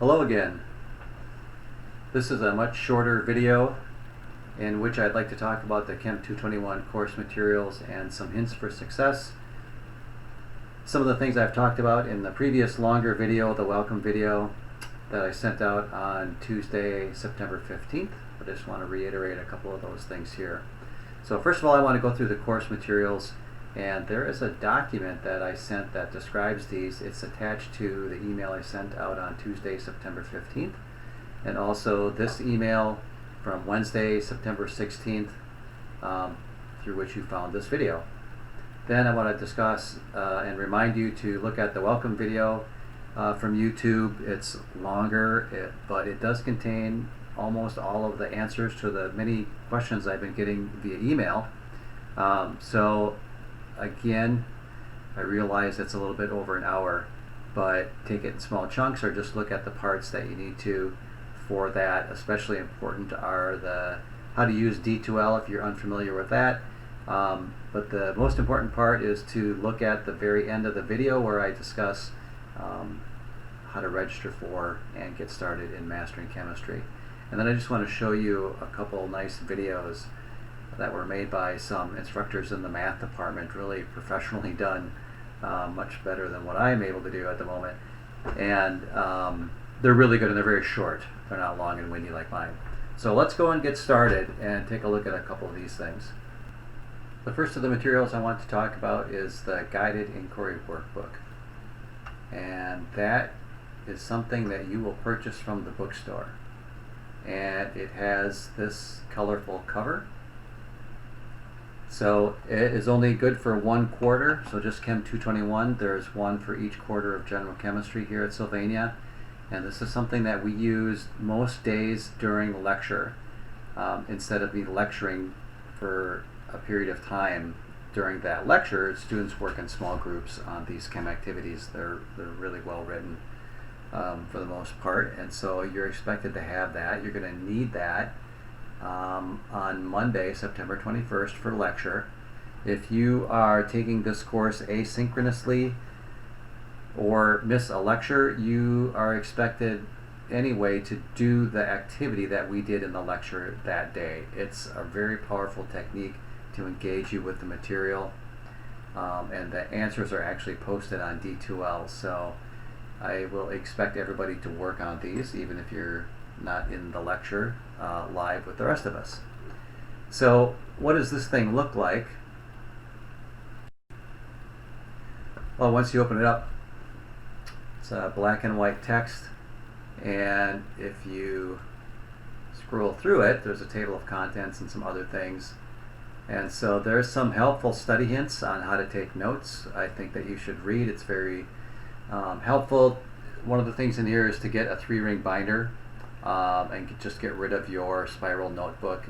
Hello again. This is a much shorter video in which I'd like to talk about the Chem 221 course materials and some hints for success. Some of the things I've talked about in the previous longer video, the welcome video that I sent out on Tuesday, September 15th. I just want to reiterate a couple of those things here. So first of all, I want to go through the course materials, and there is a document that I sent that describes these. It's attached to the email I sent out on Tuesday, September 15th, and also this email from Wednesday, September 16th, through which you found this video. Then I want to discuss and remind you to look at the welcome video from YouTube. It's longer, but it does contain almost all of the answers to the many questions I've been getting via email. So again, I realize it's a little bit over an hour, but take it in small chunks or just look at the parts that you need to for that. Especially important are the how to use D2L if you're unfamiliar with that. But the most important part is to look at the very end of the video where I discuss how to register for and get started in mastering chemistry. And then I just want to show you a couple nice videos that were made by some instructors in the math department, really professionally done, much better than what I'm able to do at the moment. And they're really good, and they're very short. They're not long and windy like mine. So let's go and get started and take a look at a couple of these things. The first of the materials I want to talk about is the Guided Inquiry Workbook. And that is something that you will purchase from the bookstore. And it has this colorful cover. So it is only good for 1 quarter, so just Chem 221. There's one for each quarter of general chemistry here at Sylvania. And this is something that we use most days during lecture. Instead of me lecturing for a period of time during that lecture, students work in small groups on these chem activities. They're really well written for the most part, and so you're expected to have that. You're going to need that on Monday, September 21st for lecture. If you are taking this course asynchronously or miss a lecture, you are expected anyway to do the activity that we did in the lecture that day. It's a very powerful technique to engage you with the material, and the answers are actually posted on D2L, so I will expect everybody to work on these even if you're not in the lecture live with the rest of us. So what does this thing look like? Well, once you open it up, it's a black and white text, and if you scroll through it, there's a table of contents and some other things. And so there's some helpful study hints on how to take notes. I think that you should read. It's very helpful. One of the things in here is to get a 3-ring binder and just get rid of your spiral notebook.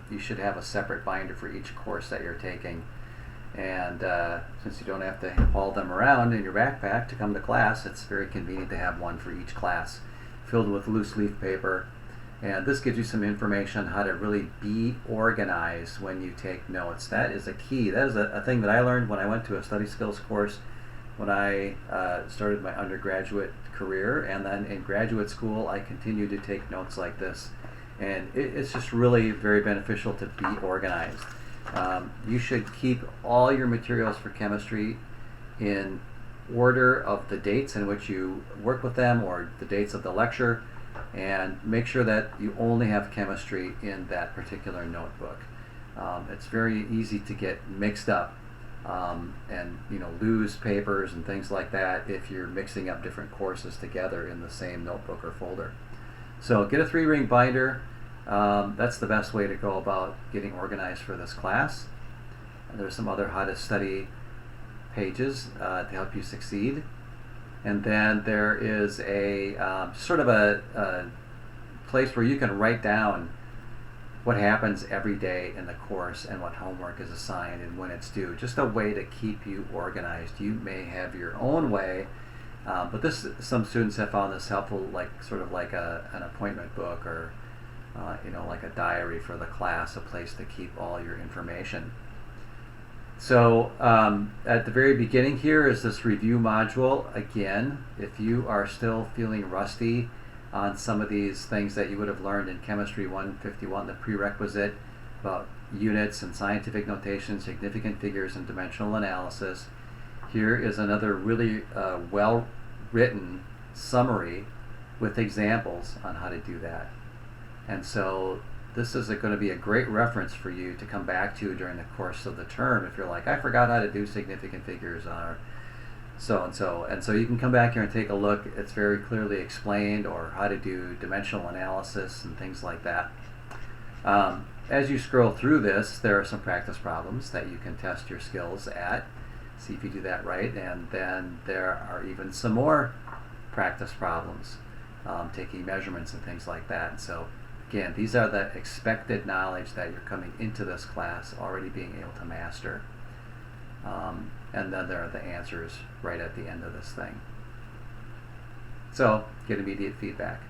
You should have a separate binder for each course that you're taking. And since you don't have to haul them around in your backpack to come to class, it's very convenient to have one for each class filled with loose leaf paper. And this gives you some information on how to really be organized when you take notes. That is a key. That is a thing that I learned when I went to a study skills course when I started my undergraduate career, and then in graduate school I continued to take notes like this. And it's just really very beneficial to be organized. You should keep all your materials for chemistry in order of the dates in which you work with them or the dates of the lecture, and make sure that you only have chemistry in that particular notebook. It's very easy to get mixed up and lose papers and things like that if you're mixing up different courses together in the same notebook or folder. So get a 3-ring binder. That's the best way to go about getting organized for this class. And there's some other how to study pages to help you succeed. And then there is a sort of a place where you can write down what happens every day in the course and what homework is assigned and when it's due. Just a way to keep you organized. You may have your own way, but some students have found this helpful, sort of like an appointment book or like a diary for the class, a place to keep all your information. So at the very beginning here is this review module. Again, if you are still feeling rusty on some of these things that you would have learned in Chemistry 151, the prerequisite about units and scientific notation, significant figures, and dimensional analysis. Here is another really well-written summary with examples on how to do that. And so this is going to be a great reference for you to come back to during the course of the term if you're like, I forgot how to do significant figures or so-and-so. And so you can come back here and take a look. It's very clearly explained, or how to do dimensional analysis and things like that. As you scroll through this, there are some practice problems that you can test your skills at, see if you do that right, and then there are even some more practice problems, taking measurements and things like that. And so again, these are the expected knowledge that you're coming into this class already being able to master. And then there are the answers right at the end of this thing. So get immediate feedback.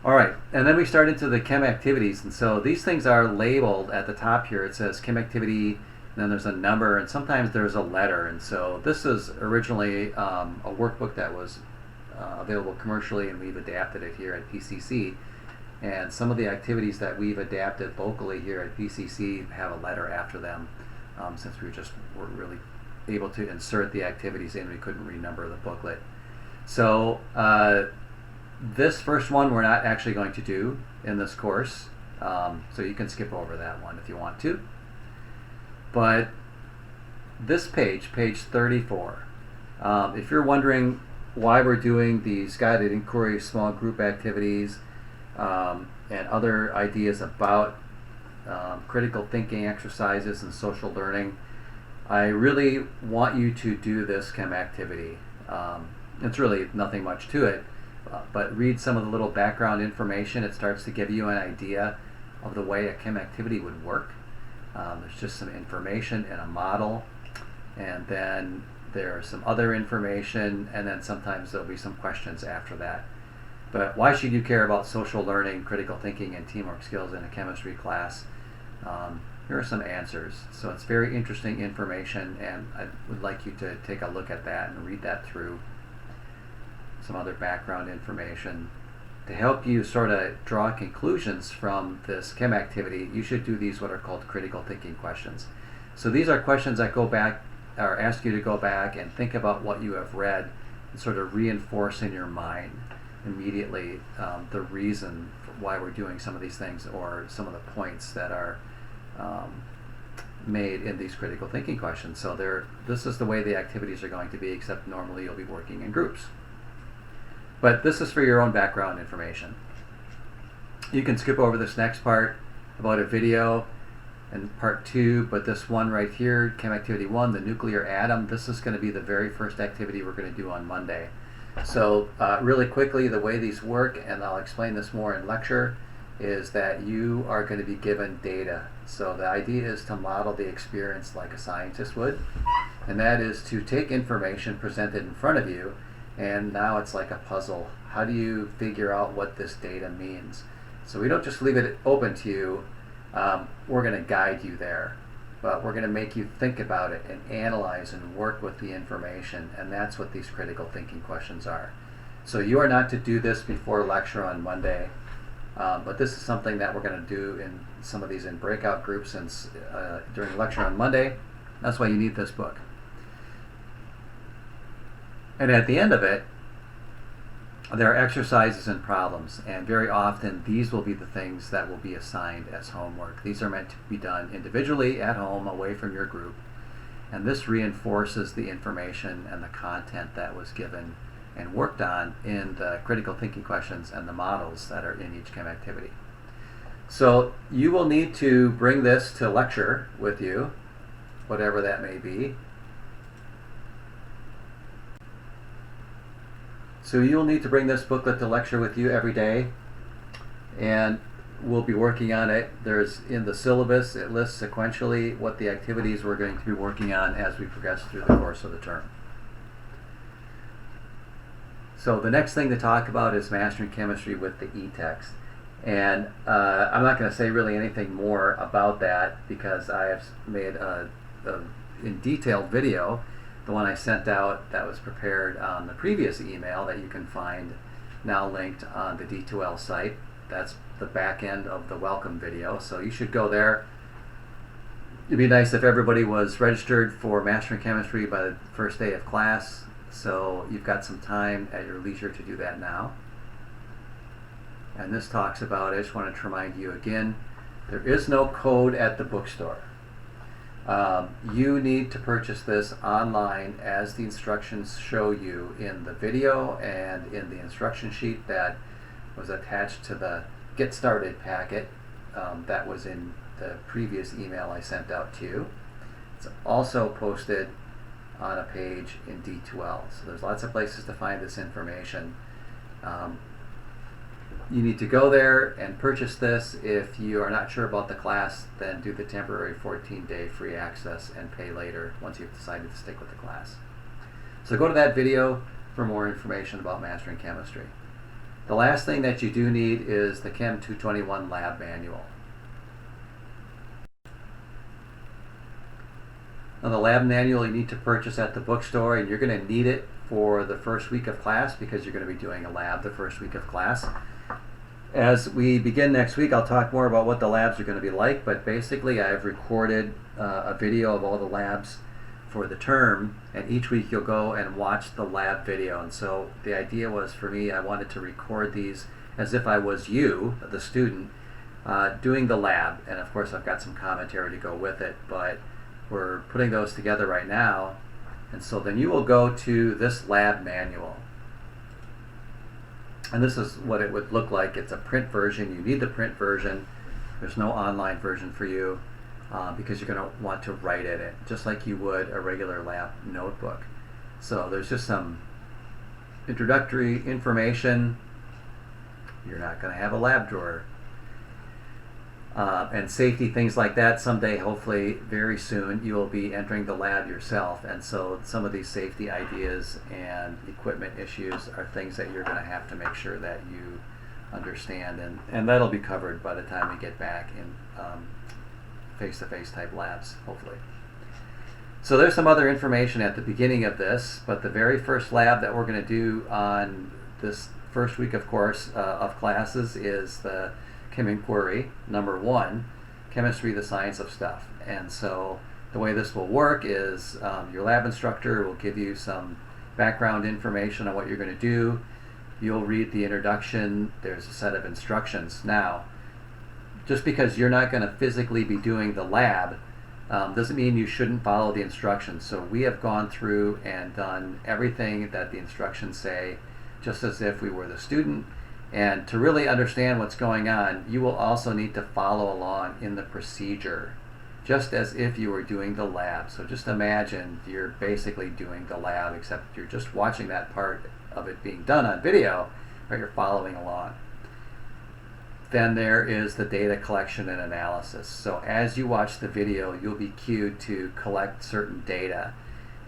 All right, and then we start into the chem activities. And so these things are labeled at the top here. It says chem activity, and then there's a number, and sometimes there's a letter. And so this is originally a workbook that was available commercially, and we've adapted it here at PCC. And some of the activities that we've adapted locally here at PCC have a letter after them, since we weren't really able to insert the activities in. We couldn't renumber the booklet. So this first one we're not actually going to do in this course, so you can skip over that one if you want to. But this page, page 34, if you're wondering why we're doing these guided inquiry small group activities, and other ideas about critical thinking exercises and social learning, I really want you to do this chem activity. It's really nothing much to it, but read some of the little background information. It starts to give you an idea of the way a chem activity would work. There's just some information and a model, and then there's some other information, and then sometimes there'll be some questions after that. But why should you care about social learning, critical thinking, and teamwork skills in a chemistry class? Here are some answers. So it's very interesting information, and I would like you to take a look at that and read that through. Some other background information. To help you sort of draw conclusions from this chem activity, you should do these what are called critical thinking questions. So these are questions that go back, or ask you to go back and think about what you have read and sort of reinforce in your mind immediately the reason for why we're doing some of these things, or some of the points that are made in these critical thinking questions. So this is the way the activities are going to be, except normally you'll be working in groups. But this is for your own background information. You can skip over this next part about a video and part 2, but this one right here, Chem Activity 1, the nuclear atom, this is going to be the very first activity we're going to do on Monday. So really quickly, the way these work, and I'll explain this more in lecture, is that you are going to be given data. So the idea is to model the experience like a scientist would, and that is to take information presented in front of you, and now it's like a puzzle. How do you figure out what this data means? So we don't just leave it open to you. We're going to guide you there, but we're going to make you think about it and analyze and work with the information, and that's what these critical thinking questions are. So you are not to do this before lecture on Monday, but this is something that we're going to do in some of these in breakout groups and during lecture on Monday. That's why you need this book. And at the end of it, there are exercises and problems, and very often these will be the things that will be assigned as homework. These are meant to be done individually at home, away from your group, and this reinforces the information and the content that was given and worked on in the critical thinking questions and the models that are in each chem activity. So you will need to bring this to lecture with you, whatever that may be. So you'll need to bring this booklet to lecture with you every day, and we'll be working on it. There's in the syllabus, it lists sequentially what the activities we're going to be working on as we progress through the course of the term. So the next thing to talk about is mastering chemistry with the e-text. And I'm not going to say really anything more about that because I have made a in detailed video the one I sent out that was prepared on the previous email that you can find now linked on the D2L site. That's the back end of the welcome video. So you should go there. It'd be nice if everybody was registered for Mastering Chemistry by the first day of class. So you've got some time at your leisure to do that now. And this talks about, I just wanted to remind you again, there is no code at the bookstore. You need to purchase this online as the instructions show you in the video and in the instruction sheet that was attached to the Get Started packet that was in the previous email I sent out to you. It's also posted on a page in D2L. So there's lots of places to find this information. You need to go there and purchase this. If you are not sure about the class, then do the temporary 14-day free access and pay later once you've decided to stick with the class. So go to that video for more information about Mastering Chemistry. The last thing that you do need is the Chem 221 Lab Manual. Now the lab manual you need to purchase at the bookstore, and you're going to need it for the first week of class because you're going to be doing a lab the first week of class. As we begin next week, I'll talk more about what the labs are going to be like, but basically I've recorded a video of all the labs for the term, and each week you'll go and watch the lab video. And so the idea was for me, I wanted to record these as if I was you, the student, doing the lab. And of course I've got some commentary to go with it, but we're putting those together right now. And so then you will go to this lab manual. And this is what it would look like. It's a print version. You need the print version. There's no online version for you because you're going to want to write in it, just like you would a regular lab notebook. So there's just some introductory information. You're not going to have a lab drawer. And safety, things like that. Someday, hopefully very soon, you will be entering the lab yourself, and so some of these safety ideas and equipment issues are things that you're going to have to make sure that you understand, and that'll be covered by the time we get back in face-to-face type labs, hopefully. So there's some other information at the beginning of this, but the very first lab that we're going to do on this first week of course of classes is the Chem Inquiry, number 1, Chemistry, the Science of Stuff. And so the way this will work is your lab instructor will give you some background information on what you're going to do. You'll read the introduction. There's a set of instructions. Now, just because you're not going to physically be doing the lab doesn't mean you shouldn't follow the instructions. So we have gone through and done everything that the instructions say, just as if we were the student. And to really understand what's going on, you will also need to follow along in the procedure, just as if you were doing the lab. So just imagine you're basically doing the lab, except you're just watching that part of it being done on video, but you're following along. Then there is the data collection and analysis. So as you watch the video, you'll be cued to collect certain data.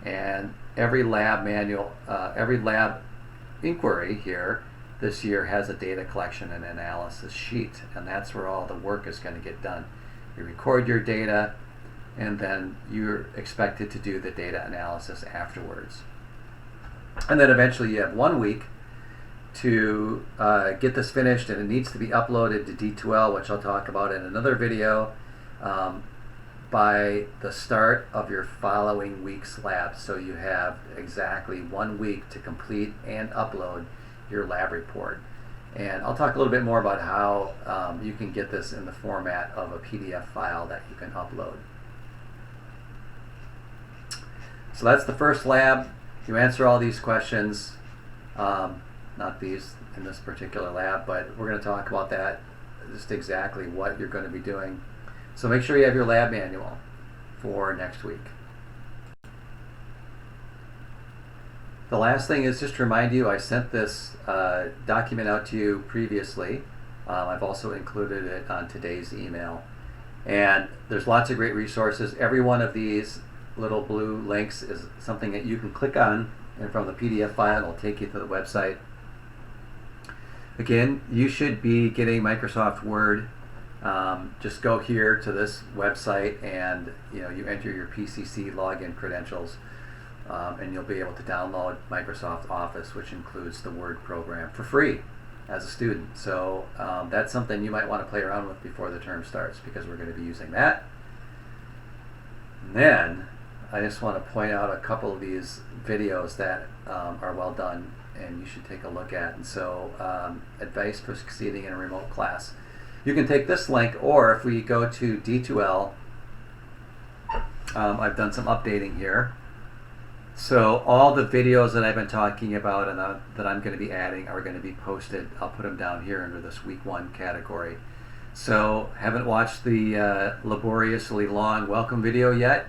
And every lab manual, every lab inquiry here this year has a data collection and analysis sheet, and that's where all the work is going to get done. You record your data, and then you're expected to do the data analysis afterwards. And then eventually you have 1 week to get this finished, and it needs to be uploaded to D2L, which I'll talk about in another video, by the start of your following week's lab. So you have exactly 1 week to complete and upload your lab report. And I'll talk a little bit more about how you can get this in the format of a PDF file that you can upload. So that's the first lab. You answer all these questions, not these in this particular lab, but we're going to talk about that, just exactly what you're going to be doing. So make sure you have your lab manual for next week. The last thing is just to remind you, I sent this document out to you previously. I've also included it on today's email. And there's lots of great resources. Every one of these little blue links is something that you can click on, and from the PDF file it'll take you to the website. Again, you should be getting Microsoft Word. Just go here to this website and you enter your PCC login credentials. and you'll be able to download Microsoft Office, which includes the Word program, for free as a student. So that's something you might want to play around with before the term starts, because we're going to be using that. And then I just want to point out a couple of these videos that are well done and you should take a look at. And so advice for succeeding in a remote class. You can take this link, or if we go to D2L, I've done some updating here. So all the videos that I've been talking about and that I'm going to be adding are going to be posted. I'll put them down here under this week 1 category. So haven't watched the laboriously long welcome video yet?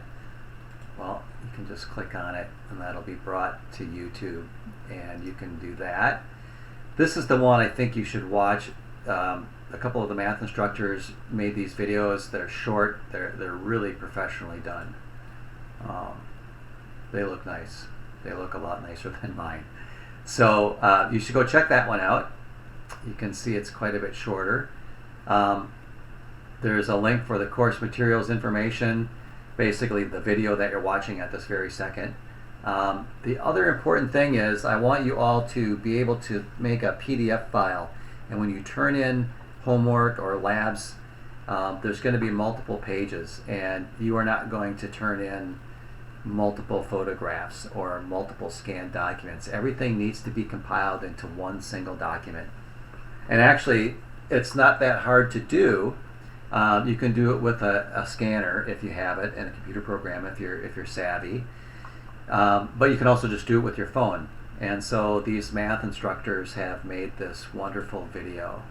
Well, you can just click on it and that'll be brought to YouTube, and you can do that. This is the one I think you should watch. A couple of the math instructors made these videos. They're short. They're really professionally done. They look nice. They look a lot nicer than mine. So you should go check that one out. You can see it's quite a bit shorter. There's a link for the course materials information, basically the video that you're watching at this very second. The other important thing is I want you all to be able to make a PDF file, and when you turn in homework or labs, there's going to be multiple pages, and you are not going to turn in multiple photographs or multiple scanned documents. Everything needs to be compiled into one single document. And actually, it's not that hard to do. You can do it with a scanner if you have it, and a computer program if you're savvy. But you can also just do it with your phone. And so these math instructors have made this wonderful video.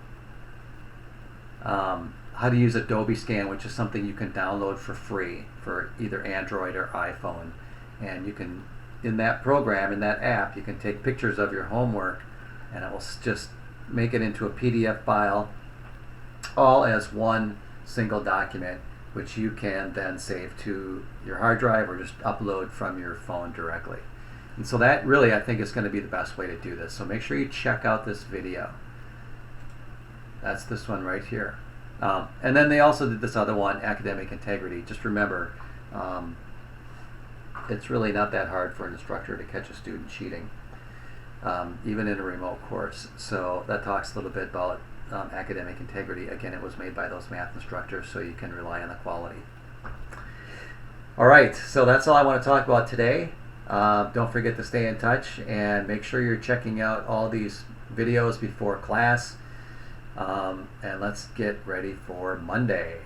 How to use Adobe Scan, which is something you can download for free for either Android or iPhone. And you can, in that program, in that app, you can take pictures of your homework, and it will just make it into a PDF file, all as one single document, which you can then save to your hard drive or just upload from your phone directly. And so that really, I think, is going to be the best way to do this. So make sure you check out this video. That's this one right here. And then they also did this other one, Academic Integrity. Just remember, it's really not that hard for an instructor to catch a student cheating, even in a remote course. So that talks a little bit about academic integrity. Again, it was made by those math instructors, so you can rely on the quality. All right, so that's all I want to talk about today. Don't forget to stay in touch and make sure you're checking out all these videos before class. And let's get ready for Monday.